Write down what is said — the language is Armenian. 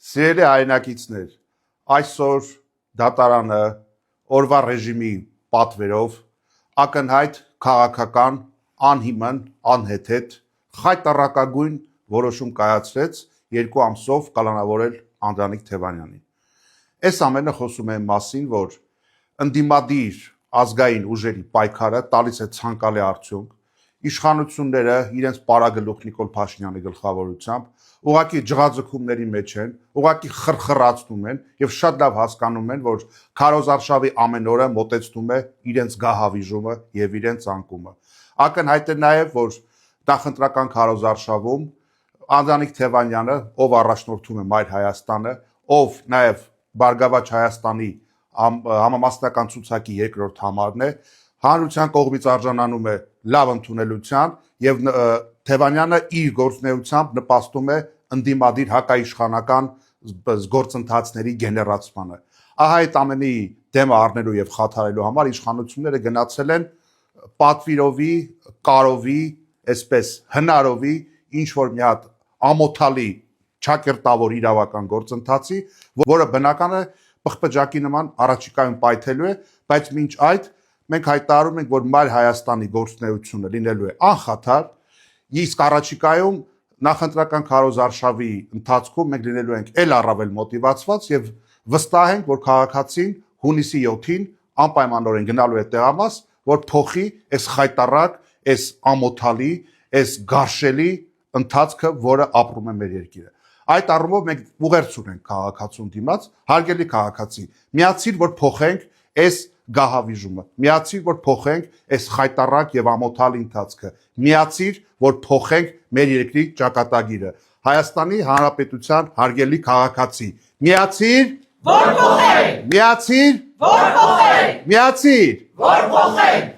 Սիրելի հայրենակիցներ, այսօր դատարանը օրվա ռեժիմի պատվերով ակնհայտ քաղաքական անհիմն անհեթեթ խայտառակագույն որոշում կայացրեց 2 ամսով կալանավորել Անդրանիկ Թևանյանին։ Այս ամենը խոսում է մասին, որ ընդդիմադիր ազգային ուժերի պայքարը տալիս է ցանկալի արդյունք, իշխանությունները իրենց պարագլուխ Նիկոլ Փաշինյանի գլխավորությամբ ուղղակի ջղաձգումների մեջ են, ուղղակի խրխրացնում են եւ շատ լավ հասկանում են, որ քարոզարշավի ամեն օրը մոտեցնում է իրենց գահավիժումը եւ իրենց անկումը։ Ակնհայտ է նաեւ, որ նախընտրական քարոզարշավում Անդրանիկ Թևանյանը, ով առաջնորդում է Մայր Հայաստանը, ով նաեւ Բարգավաճ Հայաստանի համամասնական ցուցակի երկրորդ համարն է, հանրության կողմից արժանանում է լավ ընդունելության եւ Թևանյանը իր գործունեությամբ նպաստում է ընդդիմադիր հակաիշխանական գործընթացների գեներացմանը։ Ահա այդ ամենի դեմը առնելու եւ խաթարելու համար իշխանությունները գնացել են պատվիրովի, կարովի, այսպես հնարովի ինչ որ մի հատ ամոթալի ճակերտավոր իրավական գործընթացի, որը բնական է պղպջակի նման առաջիկայում պայթելու է, բայց մինչ այդ մենք հայտարարում ենք, որ Մայր Հայաստանի գործունեությունը լինելու է անխաթար, իսկ առաջիկայում նախընտրական քարոզարշավի ընթացքում մենք լինելու ենք ել առավել մոտիվացված եւ վստահ ենք, որ քաղաքացին հունիսի 7-ին անպայմանորեն գնալու է տեղամաս, որ փոխի այս խայտառակ, այս ամոթալի, այս գարշելի ընթացքը, որը ապրում է մեր երկիրը։ Այդ առումով մենք ուղերձ ունենք քաղաքացուն դիմաց, հարգելի քաղաքացի, միացիր, որ փոխենք այս գահավիժումը, միացիր, որ փոխենք այս խայտառակ եւ ամոթալի ընթացքը, միացիր, որ փոխենք մեր երկրի ճակատագիրը։ Հայաստանի Հանրապետության հարգելի քաղաքացի, միացիր, որ փոխենք, միացիր, որ փոխենք, միացիր, որ փոխենք։